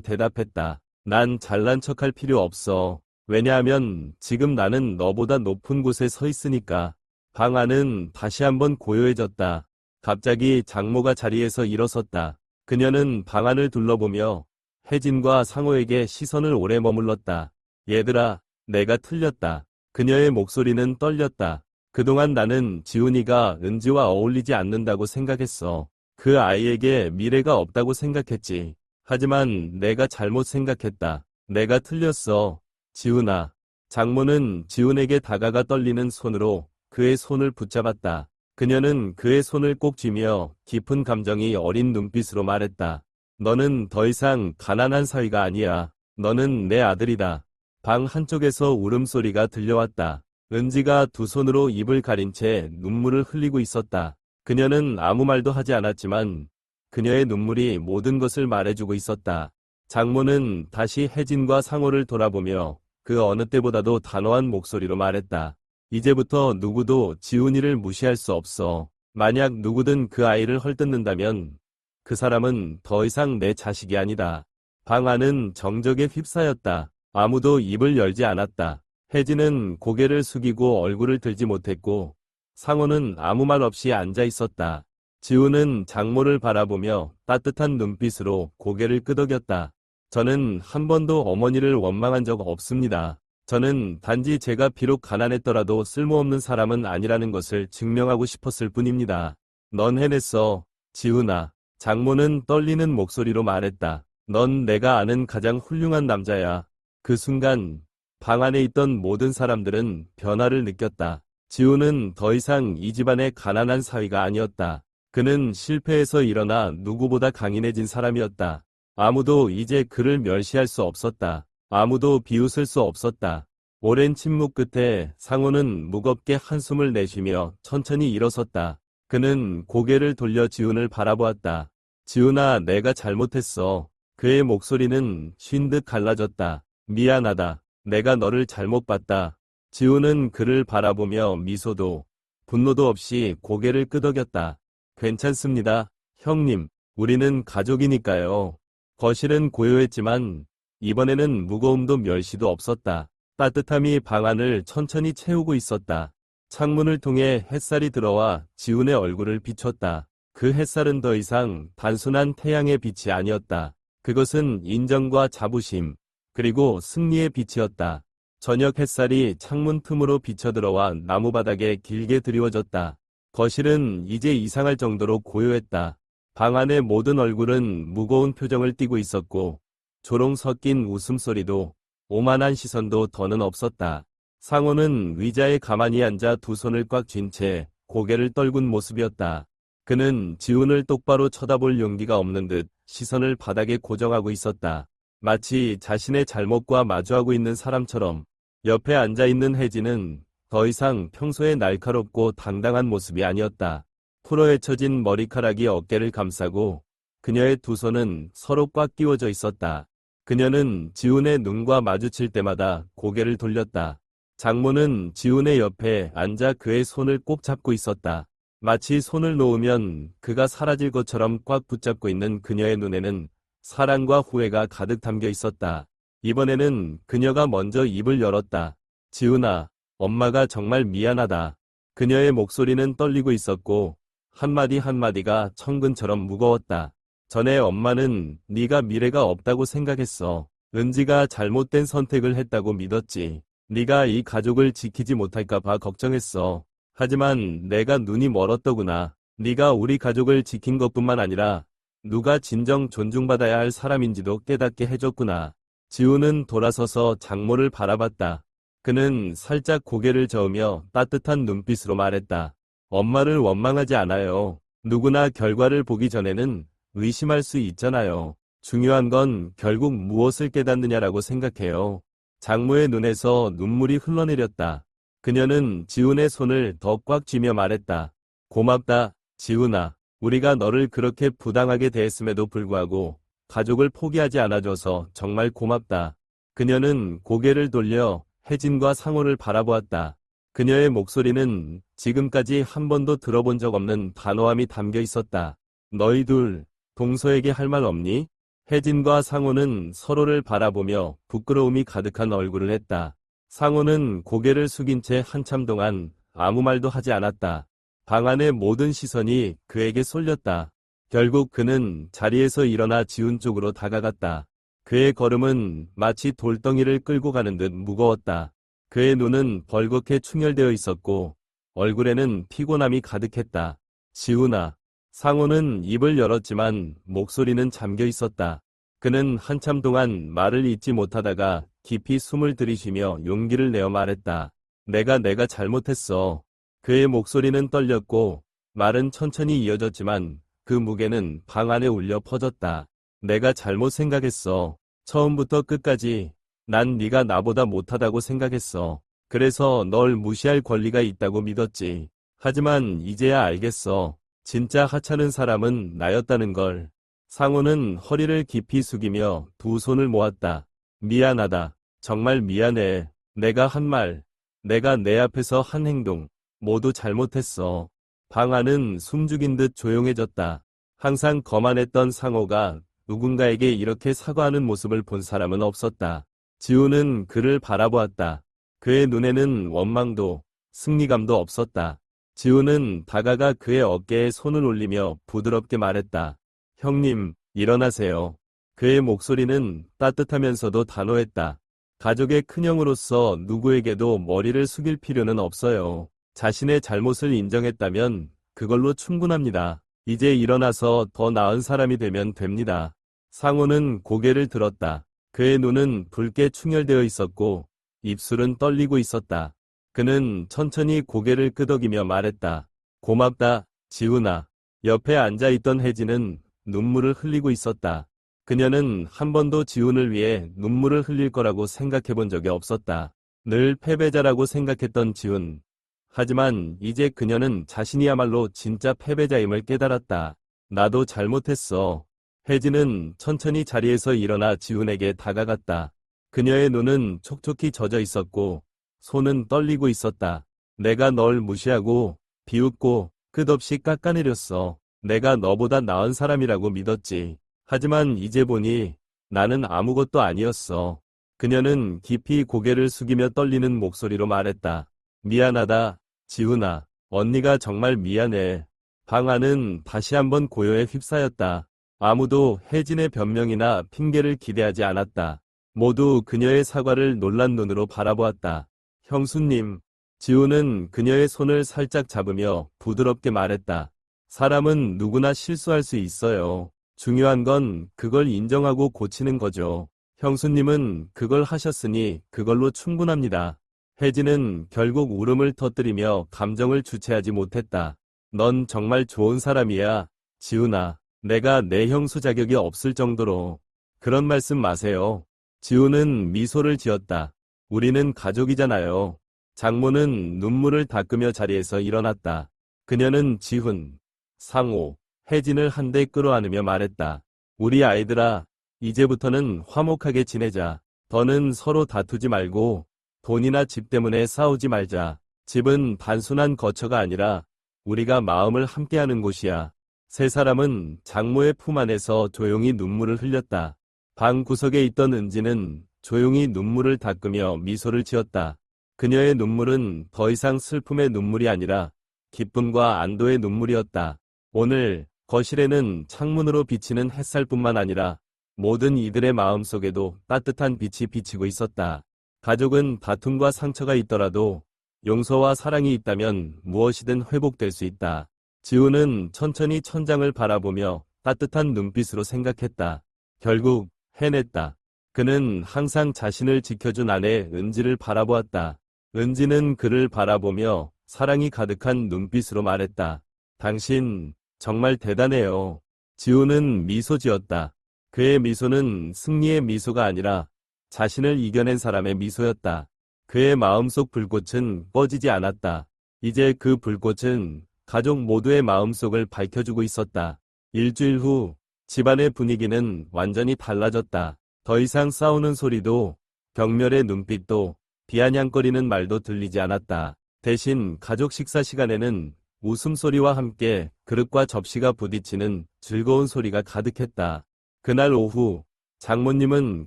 대답했다. 난 잘난 척할 필요 없어. 왜냐하면 지금 나는 너보다 높은 곳에 서 있으니까. 방 안은 다시 한번 고요해졌다. 갑자기 장모가 자리에서 일어섰다. 그녀는 방 안을 둘러보며 혜진과 상호에게 시선을 오래 머물렀다. 얘들아, 내가 틀렸다. 그녀의 목소리는 떨렸다. 그동안 나는 지훈이가 은지와 어울리지 않는다고 생각했어. 그 아이에게 미래가 없다고 생각했지. 하지만 내가 잘못 생각했다. 내가 틀렸어. 지훈아. 장모는 지훈에게 다가가 떨리는 손으로 그의 손을 붙잡았다. 그녀는 그의 손을 꼭 쥐며 깊은 감정이 어린 눈빛으로 말했다. 너는 더 이상 가난한 사위가 아니야. 너는 내 아들이다. 방 한쪽에서 울음소리가 들려왔다. 은지가 두 손으로 입을 가린 채 눈물을 흘리고 있었다. 그녀는 아무 말도 하지 않았지만 그녀의 눈물이 모든 것을 말해주고 있었다. 장모는 다시 혜진과 상호를 돌아보며 그 어느 때보다도 단호한 목소리로 말했다. 이제부터 누구도 지훈이를 무시할 수 없어. 만약 누구든 그 아이를 헐뜯는다면 그 사람은 더 이상 내 자식이 아니다. 방 안은 정적에 휩싸였다. 아무도 입을 열지 않았다. 혜진은 고개를 숙이고 얼굴을 들지 못했고 상호는 아무 말 없이 앉아 있었다. 지훈은 장모를 바라보며 따뜻한 눈빛으로 고개를 끄덕였다. 저는 한 번도 어머니를 원망한 적 없습니다. 저는 단지 제가 비록 가난했더라도 쓸모없는 사람은 아니라는 것을 증명하고 싶었을 뿐입니다. 넌 해냈어, 지훈아. 장모는 떨리는 목소리로 말했다. 넌 내가 아는 가장 훌륭한 남자야. 그 순간 방 안에 있던 모든 사람들은 변화를 느꼈다. 지훈은 더 이상 이 집안의 가난한 사위가 아니었다. 그는 실패해서 일어나 누구보다 강인해진 사람이었다. 아무도 이제 그를 멸시할 수 없었다. 아무도 비웃을 수 없었다. 오랜 침묵 끝에 상호는 무겁게 한숨을 내쉬며 천천히 일어섰다. 그는 고개를 돌려 지훈을 바라보았다. 지훈아, 내가 잘못했어. 그의 목소리는 쉰 듯 갈라졌다. 미안하다. 내가 너를 잘못 봤다. 지훈은 그를 바라보며 미소도 분노도 없이 고개를 끄덕였다. 괜찮습니다, 형님. 우리는 가족이니까요. 거실은 고요했지만 이번에는 무거움도 멸시도 없었다. 따뜻함이 방 안을 천천히 채우고 있었다. 창문을 통해 햇살이 들어와 지훈의 얼굴을 비췄다. 그 햇살은 더 이상 단순한 태양의 빛이 아니었다. 그것은 인정과 자부심, 그리고 승리의 빛이었다. 저녁 햇살이 창문 틈으로 비쳐들어와 나무바닥에 길게 드리워졌다. 거실은 이제 이상할 정도로 고요했다. 방 안의 모든 얼굴은 무거운 표정을 띠고 있었고 조롱 섞인 웃음소리도 오만한 시선도 더는 없었다. 상호는 의자에 가만히 앉아 두 손을 꽉 쥔 채 고개를 떨군 모습이었다. 그는 지훈을 똑바로 쳐다볼 용기가 없는 듯 시선을 바닥에 고정하고 있었다. 마치 자신의 잘못과 마주하고 있는 사람처럼. 옆에 앉아있는 혜진은 더 이상 평소의 날카롭고 당당한 모습이 아니었다. 풀어헤쳐진 머리카락이 어깨를 감싸고 그녀의 두 손은 서로 꽉 끼워져 있었다. 그녀는 지훈의 눈과 마주칠 때마다 고개를 돌렸다. 장모는 지훈의 옆에 앉아 그의 손을 꼭 잡고 있었다. 마치 손을 놓으면 그가 사라질 것처럼 꽉 붙잡고 있는 그녀의 눈에는 사랑과 후회가 가득 담겨 있었다. 이번에는 그녀가 먼저 입을 열었다. 지훈아, 엄마가 정말 미안하다. 그녀의 목소리는 떨리고 있었고 한마디 한마디가 천근처럼 무거웠다. 전에 엄마는 네가 미래가 없다고 생각했어. 은지가 잘못된 선택을 했다고 믿었지. 네가 이 가족을 지키지 못할까 봐 걱정했어. 하지만 내가 눈이 멀었더구나. 네가 우리 가족을 지킨 것뿐만 아니라 누가 진정 존중받아야 할 사람인지도 깨닫게 해줬구나. 지우는 돌아서서 장모를 바라봤다. 그는 살짝 고개를 저으며 따뜻한 눈빛으로 말했다. 엄마를 원망하지 않아요. 누구나 결과를 보기 전에는 의심할 수 있잖아요. 중요한 건 결국 무엇을 깨닫느냐라고 생각해요. 장모의 눈에서 눈물이 흘러내렸다. 그녀는 지훈의 손을 더 꽉 쥐며 말했다. 고맙다, 지훈아. 우리가 너를 그렇게 부당하게 대했음에도 불구하고 가족을 포기하지 않아줘서 정말 고맙다. 그녀는 고개를 돌려 혜진과 상호를 바라보았다. 그녀의 목소리는 지금까지 한 번도 들어본 적 없는 단호함이 담겨 있었다. 너희 둘, 동서에게 할 말 없니? 혜진과 상호는 서로를 바라보며 부끄러움이 가득한 얼굴을 했다. 상호는 고개를 숙인 채 한참 동안 아무 말도 하지 않았다. 방 안의 모든 시선이 그에게 쏠렸다. 결국 그는 자리에서 일어나 지훈 쪽으로 다가갔다. 그의 걸음은 마치 돌덩이를 끌고 가는 듯 무거웠다. 그의 눈은 벌겋게 충혈되어 있었고 얼굴에는 피곤함이 가득했다. 지훈아. 상호는 입을 열었지만 목소리는 잠겨 있었다. 그는 한참 동안 말을 잇지 못하다가 깊이 숨을 들이쉬며 용기를 내어 말했다. 내가 잘못했어. 그의 목소리는 떨렸고 말은 천천히 이어졌지만 그 무게는 방 안에 울려 퍼졌다. 내가 잘못 생각했어. 처음부터 끝까지 난 네가 나보다 못하다고 생각했어. 그래서 널 무시할 권리가 있다고 믿었지. 하지만 이제야 알겠어. 진짜 하찮은 사람은 나였다는 걸. 상호는 허리를 깊이 숙이며 두 손을 모았다. 미안하다. 정말 미안해. 내가 한 말, 내가 내 앞에서 한 행동, 모두 잘못했어. 방 안은 숨죽인 듯 조용해졌다. 항상 거만했던 상호가 누군가에게 이렇게 사과하는 모습을 본 사람은 없었다. 지우는 그를 바라보았다. 그의 눈에는 원망도, 승리감도 없었다. 지우는 다가가 그의 어깨에 손을 올리며 부드럽게 말했다. 형님, 일어나세요. 그의 목소리는 따뜻하면서도 단호했다. 가족의 큰형으로서 누구에게도 머리를 숙일 필요는 없어요. 자신의 잘못을 인정했다면 그걸로 충분합니다. 이제 일어나서 더 나은 사람이 되면 됩니다. 상호는 고개를 들었다. 그의 눈은 붉게 충혈되어 있었고 입술은 떨리고 있었다. 그는 천천히 고개를 끄덕이며 말했다. 고맙다, 지훈아. 옆에 앉아있던 혜진은 눈물을 흘리고 있었다. 그녀는 한 번도 지훈을 위해 눈물을 흘릴 거라고 생각해 본 적이 없었다. 늘 패배자라고 생각했던 지훈. 하지만 이제 그녀는 자신이야말로 진짜 패배자임을 깨달았다. 나도 잘못했어. 혜진은 천천히 자리에서 일어나 지훈에게 다가갔다. 그녀의 눈은 촉촉히 젖어 있었고 손은 떨리고 있었다. 내가 널 무시하고 비웃고 끝없이 깎아내렸어. 내가 너보다 나은 사람이라고 믿었지. 하지만 이제 보니 나는 아무것도 아니었어. 그녀는 깊이 고개를 숙이며 떨리는 목소리로 말했다. 미안하다, 지훈아. 언니가 정말 미안해. 방 안은 다시 한번 고요에 휩싸였다. 아무도 혜진의 변명이나 핑계를 기대하지 않았다. 모두 그녀의 사과를 놀란 눈으로 바라보았다. 형수님, 지훈은 그녀의 손을 살짝 잡으며 부드럽게 말했다. 사람은 누구나 실수할 수 있어요. 중요한 건 그걸 인정하고 고치는 거죠. 형수님은 그걸 하셨으니 그걸로 충분합니다. 혜진은 결국 울음을 터뜨리며 감정을 주체하지 못했다. 넌 정말 좋은 사람이야, 지훈아. 내가 내 형수 자격이 없을 정도로. 그런 말씀 마세요. 지훈은 미소를 지었다. 우리는 가족이잖아요. 장모는 눈물을 닦으며 자리에서 일어났다. 그녀는 지훈, 상호, 혜진을 한데 끌어안으며 말했다. 우리 아이들아, 이제부터는 화목하게 지내자. 더는 서로 다투지 말고 돈이나 집 때문에 싸우지 말자. 집은 단순한 거처가 아니라 우리가 마음을 함께하는 곳이야. 세 사람은 장모의 품 안에서 조용히 눈물을 흘렸다. 방 구석에 있던 은지는 조용히 눈물을 닦으며 미소를 지었다. 그녀의 눈물은 더 이상 슬픔의 눈물이 아니라 기쁨과 안도의 눈물이었다. 오늘 거실에는 창문으로 비치는 햇살뿐만 아니라 모든 이들의 마음속에도 따뜻한 빛이 비치고 있었다. 가족은 다툼과 상처가 있더라도 용서와 사랑이 있다면 무엇이든 회복될 수 있다. 지우는 천천히 천장을 바라보며 따뜻한 눈빛으로 생각했다. 결국 해냈다. 그는 항상 자신을 지켜준 아내 은지를 바라보았다. 은지는 그를 바라보며 사랑이 가득한 눈빛으로 말했다. 당신 정말 대단해요. 지우는 미소 지었다. 그의 미소는 승리의 미소가 아니라 자신을 이겨낸 사람의 미소였다. 그의 마음속 불꽃은 꺼지지 않았다. 이제 그 불꽃은 가족 모두의 마음속을 밝혀주고 있었다. 일주일 후 집안의 분위기는 완전히 달라졌다. 더 이상 싸우는 소리도 경멸의 눈빛도 비아냥거리는 말도 들리지 않았다. 대신 가족 식사 시간에는 웃음소리와 함께 그릇과 접시가 부딪히는 즐거운 소리가 가득했다. 그날 오후 장모님은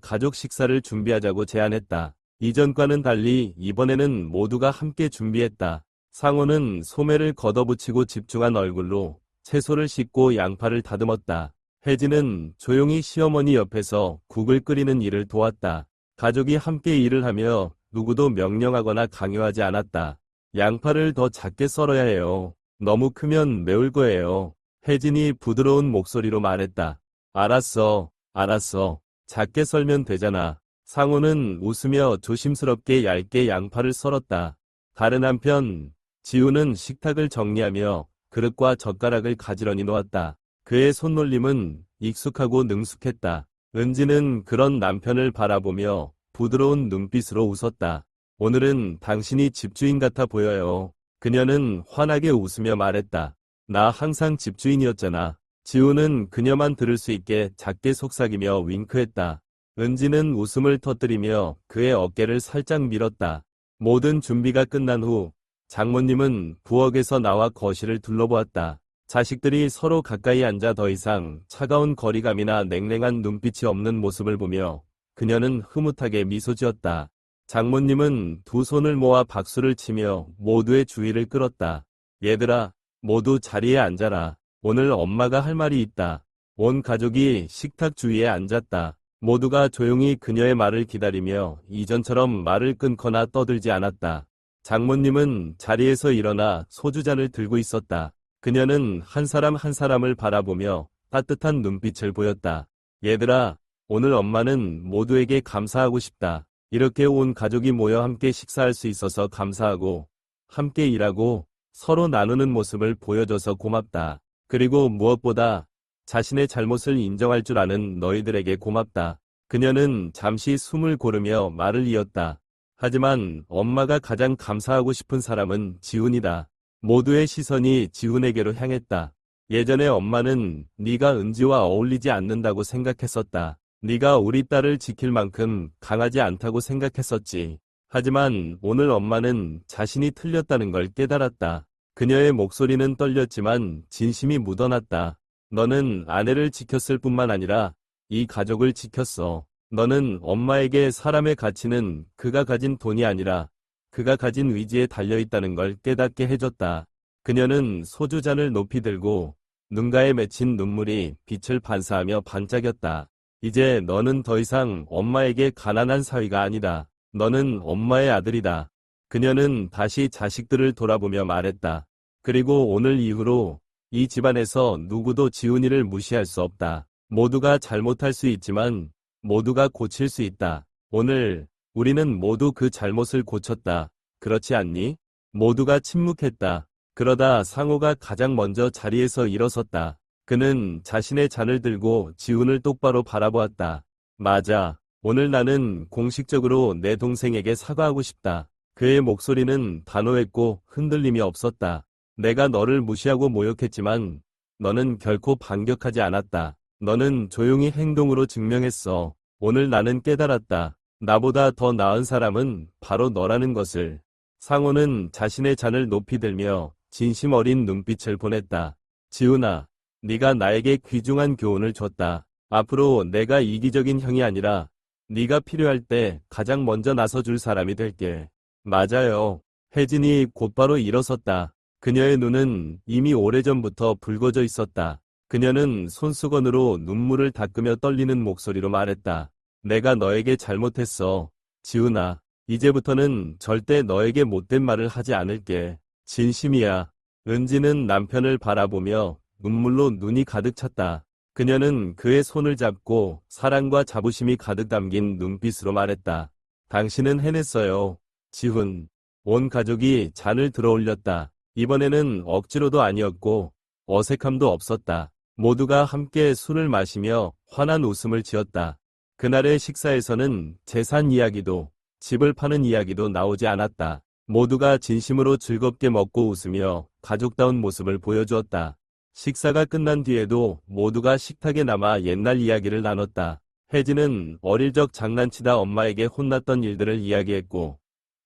가족 식사를 준비하자고 제안했다. 이전과는 달리 이번에는 모두가 함께 준비했다. 상호는 소매를 걷어붙이고 집중한 얼굴로 채소를 씻고 양파를 다듬었다. 혜진은 조용히 시어머니 옆에서 국을 끓이는 일을 도왔다. 가족이 함께 일을 하며 누구도 명령하거나 강요하지 않았다. 양파를 더 작게 썰어야 해요. 너무 크면 매울 거예요. 혜진이 부드러운 목소리로 말했다. 알았어, 알았어. 작게 썰면 되잖아. 상호는 웃으며 조심스럽게 얇게 양파를 썰었다. 다른 한편 지우는 식탁을 정리하며 그릇과 젓가락을 가지런히 놓았다. 그의 손놀림은 익숙하고 능숙했다. 은지는 그런 남편을 바라보며 부드러운 눈빛으로 웃었다. 오늘은 당신이 집주인 같아 보여요. 그녀는 환하게 웃으며 말했다. 나 항상 집주인이었잖아. 지우는 그녀만 들을 수 있게 작게 속삭이며 윙크했다. 은지는 웃음을 터뜨리며 그의 어깨를 살짝 밀었다. 모든 준비가 끝난 후 장모님은 부엌에서 나와 거실을 둘러보았다. 자식들이 서로 가까이 앉아 더 이상 차가운 거리감이나 냉랭한 눈빛이 없는 모습을 보며 그녀는 흐뭇하게 미소 지었다. 장모님은 두 손을 모아 박수를 치며 모두의 주의를 끌었다. 얘들아, 모두 자리에 앉아라. 오늘 엄마가 할 말이 있다. 온 가족이 식탁 주위에 앉았다. 모두가 조용히 그녀의 말을 기다리며 이전처럼 말을 끊거나 떠들지 않았다. 장모님은 자리에서 일어나 소주잔을 들고 있었다. 그녀는 한 사람 한 사람을 바라보며 따뜻한 눈빛을 보였다. 얘들아, 오늘 엄마는 모두에게 감사하고 싶다. 이렇게 온 가족이 모여 함께 식사할 수 있어서 감사하고 함께 일하고 서로 나누는 모습을 보여줘서 고맙다. 그리고 무엇보다 자신의 잘못을 인정할 줄 아는 너희들에게 고맙다. 그녀는 잠시 숨을 고르며 말을 이었다. 하지만 엄마가 가장 감사하고 싶은 사람은 지훈이다. 모두의 시선이 지훈에게로 향했다. 예전에 엄마는 네가 은지와 어울리지 않는다고 생각했었다. 네가 우리 딸을 지킬 만큼 강하지 않다고 생각했었지. 하지만 오늘 엄마는 자신이 틀렸다는 걸 깨달았다. 그녀의 목소리는 떨렸지만 진심이 묻어났다. 너는 아내를 지켰을 뿐만 아니라 이 가족을 지켰어. 너는 엄마에게 사람의 가치는 그가 가진 돈이 아니라 그가 가진 의지에 달려있다는 걸 깨닫게 해줬다. 그녀는 소주잔을 높이 들고 눈가에 맺힌 눈물이 빛을 반사하며 반짝였다. 이제 너는 더 이상 엄마에게 가난한 사위가 아니다. 너는 엄마의 아들이다. 그녀는 다시 자식들을 돌아보며 말했다. 그리고 오늘 이후로 이 집안에서 누구도 지훈이를 무시할 수 없다. 모두가 잘못할 수 있지만 모두가 고칠 수 있다. 오늘 우리는 모두 그 잘못을 고쳤다. 그렇지 않니? 모두가 침묵했다. 그러다 상호가 가장 먼저 자리에서 일어섰다. 그는 자신의 잔을 들고 지훈을 똑바로 바라보았다. 맞아. 오늘 나는 공식적으로 내 동생에게 사과하고 싶다. 그의 목소리는 단호했고 흔들림이 없었다. 내가 너를 무시하고 모욕했지만 너는 결코 반격하지 않았다. 너는 조용히 행동으로 증명했어. 오늘 나는 깨달았다. 나보다 더 나은 사람은 바로 너라는 것을. 상호는 자신의 잔을 높이 들며 진심 어린 눈빛을 보냈다. 지훈아, 네가 나에게 귀중한 교훈을 줬다. 앞으로 내가 이기적인 형이 아니라 네가 필요할 때 가장 먼저 나서줄 사람이 될게. 맞아요. 혜진이 곧바로 일어섰다. 그녀의 눈은 이미 오래전부터 붉어져 있었다. 그녀는 손수건으로 눈물을 닦으며 떨리는 목소리로 말했다. 내가 너에게 잘못했어. 지훈아, 이제부터는 절대 너에게 못된 말을 하지 않을게. 진심이야. 은지는 남편을 바라보며 눈물로 눈이 가득 찼다. 그녀는 그의 손을 잡고 사랑과 자부심이 가득 담긴 눈빛으로 말했다. 당신은 해냈어요. 지훈. 온 가족이 잔을 들어올렸다. 이번에는 억지로도 아니었고 어색함도 없었다. 모두가 함께 술을 마시며 환한 웃음을 지었다. 그날의 식사에서는 재산 이야기도 집을 파는 이야기도 나오지 않았다. 모두가 진심으로 즐겁게 먹고 웃으며 가족다운 모습을 보여주었다. 식사가 끝난 뒤에도 모두가 식탁에 남아 옛날 이야기를 나눴다. 혜진은 어릴 적 장난치다 엄마에게 혼났던 일들을 이야기했고,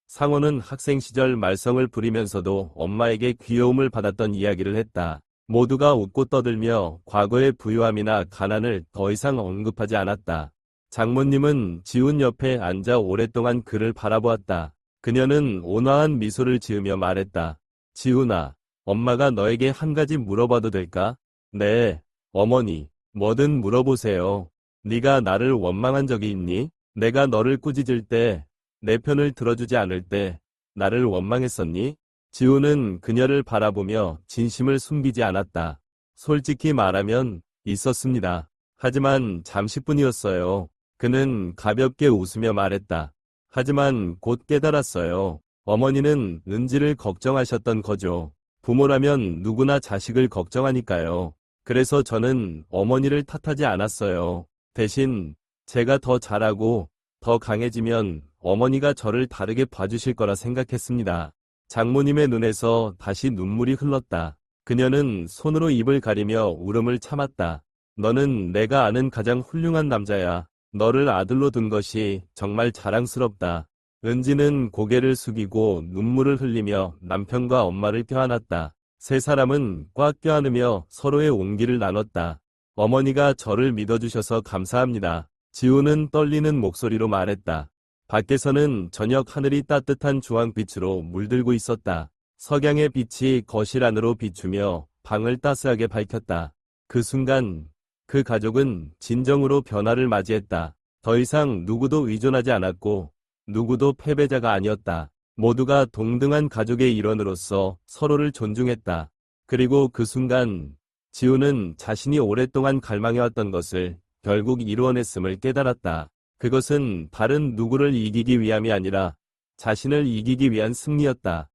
상호는 학생 시절 말썽을 부리면서도 엄마에게 귀여움을 받았던 이야기를 했다. 모두가 웃고 떠들며 과거의 부유함이나 가난을 더 이상 언급하지 않았다. 장모님은 지훈 옆에 앉아 오랫동안 그를 바라보았다. 그녀는 온화한 미소를 지으며 말했다. 지훈아, 엄마가 너에게 한 가지 물어봐도 될까? 네, 어머니, 뭐든 물어보세요. 네가 나를 원망한 적이 있니? 내가 너를 꾸짖을 때, 내 편을 들어주지 않을 때, 나를 원망했었니? 지훈은 그녀를 바라보며 진심을 숨기지 않았다. 솔직히 말하면 있었습니다. 하지만 잠시뿐이었어요. 그는 가볍게 웃으며 말했다. 하지만 곧 깨달았어요. 어머니는 은지를 걱정하셨던 거죠. 부모라면 누구나 자식을 걱정하니까요. 그래서 저는 어머니를 탓하지 않았어요. 대신 제가 더 잘하고 더 강해지면 어머니가 저를 다르게 봐주실 거라 생각했습니다. 장모님의 눈에서 다시 눈물이 흘렀다. 그녀는 손으로 입을 가리며 울음을 참았다. 너는 내가 아는 가장 훌륭한 남자야. 너를 아들로 둔 것이 정말 자랑스럽다. 은지는 고개를 숙이고 눈물을 흘리며 남편과 엄마를 껴안았다. 세 사람은 꽉 껴안으며 서로의 온기를 나눴다. 어머니가 저를 믿어주셔서 감사합니다. 지우는 떨리는 목소리로 말했다. 밖에서는 저녁 하늘이 따뜻한 주황빛으로 물들고 있었다. 석양의 빛이 거실 안으로 비추며 방을 따스하게 밝혔다. 그 순간 그 가족은 진정으로 변화를 맞이했다. 더 이상 누구도 의존하지 않았고 누구도 패배자가 아니었다. 모두가 동등한 가족의 일원으로서 서로를 존중했다. 그리고 그 순간 지우는 자신이 오랫동안 갈망해왔던 것을 결국 이루어냈음을 깨달았다. 그것은 다른 누구를 이기기 위함이 아니라 자신을 이기기 위한 승리였다.